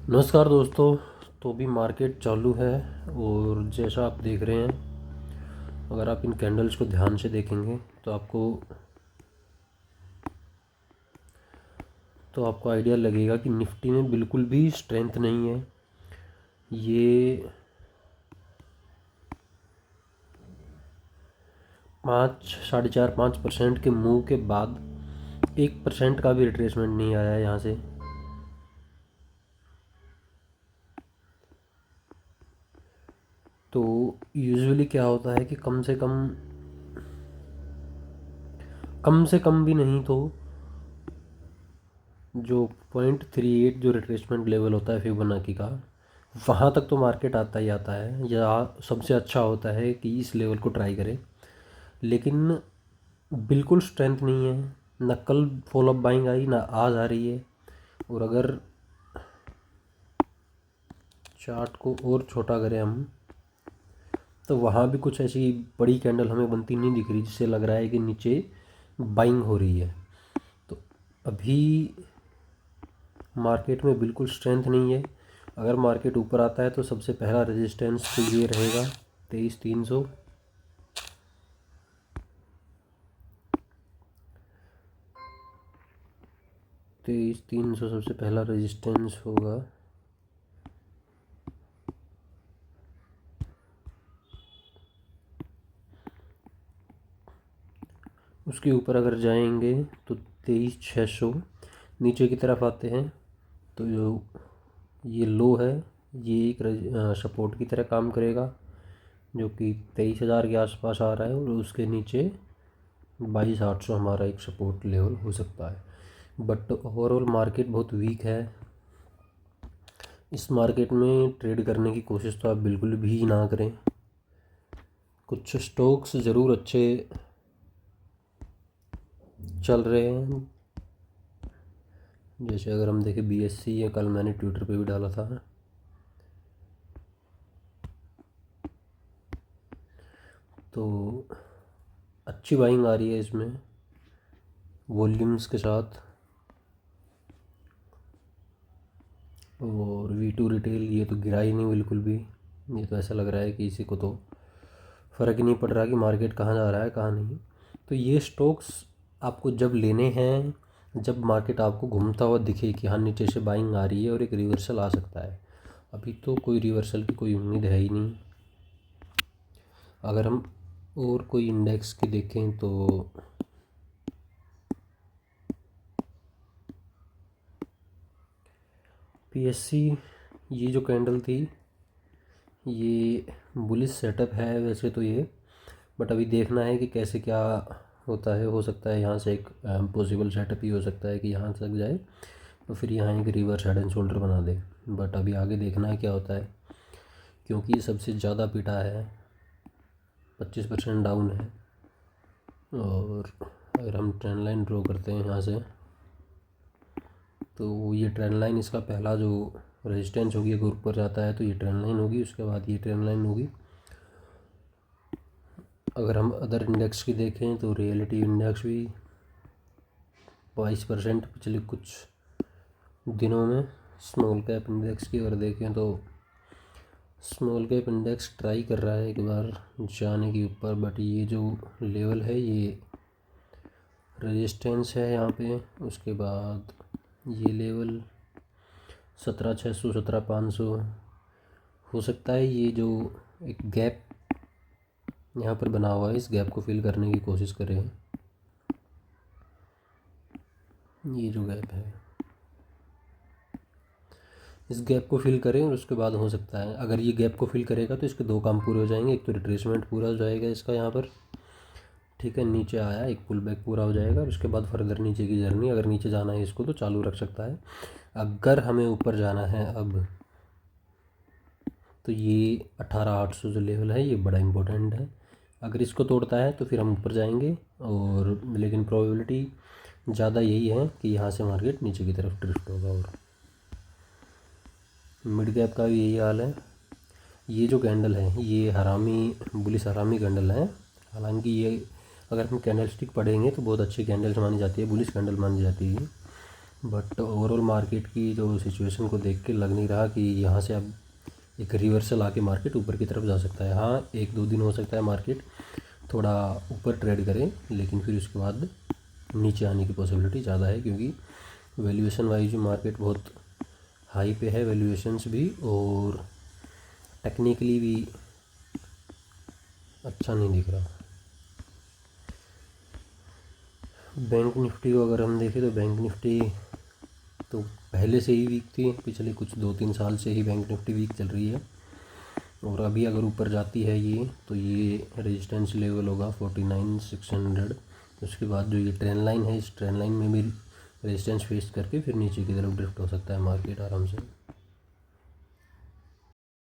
नमस्कार दोस्तों। तो अभी मार्केट चालू है और जैसा आप देख रहे हैं, अगर आप इन कैंडल्स को ध्यान से देखेंगे तो आपको आइडिया लगेगा कि निफ्टी में बिल्कुल भी स्ट्रेंथ नहीं है। ये 4.5% के मूव के बाद 1% का भी रिट्रेसमेंट नहीं आया है यहाँ से। तो यूजुअली क्या होता है कि कम से कम भी नहीं तो जो 0.38 जो रिट्रेसमेंट लेवल होता है फिबोनाची का, वहाँ तक तो मार्केट आता ही आता है, या सबसे अच्छा होता है कि इस लेवल को ट्राई करें। लेकिन बिल्कुल स्ट्रेंथ नहीं है, ना कल फॉलो अप बाइंग आई ना आज आ रही है। और अगर चार्ट को और छोटा करें हम, तो वहाँ भी कुछ ऐसी बड़ी कैंडल हमें बनती नहीं दिख रही जिससे लग रहा है कि नीचे बाइंग हो रही है। तो अभी मार्केट में बिल्कुल स्ट्रेंथ नहीं है। अगर मार्केट ऊपर आता है तो सबसे पहला रेजिस्टेंस तो ये रहेगा 23,300। 23,300 सबसे पहला रेजिस्टेंस होगा। उसके ऊपर अगर जाएंगे तो 23,600। नीचे की तरफ आते हैं तो जो ये लो है, ये एक सपोर्ट की तरह काम करेगा, जो कि 23,000 के आसपास आ रहा है। और उसके नीचे 22,800 हमारा एक सपोर्ट लेवल हो सकता है। बट ओवरऑल मार्केट बहुत वीक है। इस मार्केट में ट्रेड करने की कोशिश तो आप बिल्कुल भी ना करें। कुछ स्टॉक्स ज़रूर अच्छे चल रहे हैं, जैसे अगर हम देखें BSC, या कल मैंने ट्विटर पे भी डाला था, तो अच्छी बाइंग आ रही है इसमें वॉल्यूम्स के साथ। और V2 रिटेल ये तो गिरा ही नहीं बिल्कुल भी। ये तो ऐसा लग रहा है कि इसी को तो फ़र्क ही नहीं पड़ रहा कि मार्केट कहाँ जा रहा है कहाँ नहीं। तो ये स्टॉक्स आपको जब लेने हैं, जब मार्केट आपको घूमता हुआ दिखे कि हाँ नीचे से बाइंग आ रही है और एक रिवर्सल आ सकता है। अभी तो कोई रिवर्सल की कोई उम्मीद है ही नहीं। अगर हम और कोई इंडेक्स की देखें तो PSC, ये जो कैंडल थी ये बुलिश सेटअप है वैसे तो ये, बट अभी देखना है कि कैसे क्या होता है। हो सकता है यहाँ से एक पॉसिबल सेटअप ही हो सकता है कि यहाँ तक जाए तो फिर यहाँ एक रिवर्स हेड एंड शोल्डर बना दे। बट अभी आगे देखना है क्या होता है, क्योंकि ये सबसे ज़्यादा पिटा है, 25% डाउन है। और अगर हम ट्रेंड लाइन ड्रॉ करते हैं यहाँ से, तो ये ट्रेंड लाइन इसका पहला जो रेजिस्टेंस होगी, अगर ऊपर जाता है तो ये ट्रेंड लाइन होगी, उसके बाद ये ट्रेंड लाइन होगी। अगर हम अदर इंडेक्स की देखें तो रियलिटी इंडेक्स भी 22% पिछले कुछ दिनों में। स्मॉल कैप इंडेक्स की अगर देखें तो स्मॉल कैप इंडेक्स ट्राई कर रहा है एक बार जाने के ऊपर, बट ये जो लेवल है ये रेजिस्टेंस है यहाँ पे। उसके बाद ये लेवल 17,600 17,500 हो सकता है। ये जो एक गैप यहाँ पर बना हुआ है, इस गैप को फिल करने की कोशिश करें। ये जो गैप है इस गैप को फिल करें और उसके बाद हो सकता है, अगर ये गैप को फिल करेगा तो इसके दो काम पूरे हो जाएंगे। एक तो रिट्रेसमेंट पूरा हो जाएगा इसका यहाँ पर, ठीक है, नीचे आया एक पुल बैक पूरा हो जाएगा, और उसके बाद फर्दर नीचे की जर्नी, अगर नीचे जाना है इसको तो चालू रख सकता है। अगर हमें ऊपर जाना है अब, तो ये 18,800 जो लेवल है ये बड़ा इम्पोर्टेंट है। अगर इसको तोड़ता है तो फिर हम ऊपर जाएंगे, और लेकिन प्रोबेबिलिटी ज़्यादा यही है कि यहाँ से मार्केट नीचे की तरफ ड्रिफ्ट होगा। और मिड कैप का भी यही हाल है। ये जो कैंडल है ये हरामी बुलिश हरामी कैंडल है। हालांकि ये अगर हम कैंडल स्टिक पढ़ेंगे तो बहुत अच्छी कैंडल्स मानी जाती है, बुलिश कैंडल मानी जाती है। बट ओवरऑल मार्केट की जो सिचुएशन को देख के लग नहीं रहा कि यहाँ से अब एक रिवर्सल आके मार्केट ऊपर की तरफ जा सकता है। हाँ, 1-2 दिन हो सकता है मार्केट थोड़ा ऊपर ट्रेड करे, लेकिन फिर उसके बाद नीचे आने की पॉसिबिलिटी ज़्यादा है, क्योंकि वैल्यूएशन वाइज मार्केट बहुत हाई पे है, वैल्यूएशंस भी, और टेक्निकली भी अच्छा नहीं दिख रहा। बैंक निफ्टी को अगर हम देखें तो बैंक निफ्टी तो पहले से ही वीक थी, पिछले कुछ 2-3 साल से ही बैंक निफ्टी वीक चल रही है। और अभी अगर ऊपर जाती है ये, तो ये रेजिस्टेंस लेवल होगा 49,600। उसके बाद जो ये ट्रेंड लाइन है, इस ट्रेंड लाइन में भी रेजिस्टेंस फेस करके फिर नीचे की तरफ ड्रिफ्ट हो सकता है मार्केट आराम से।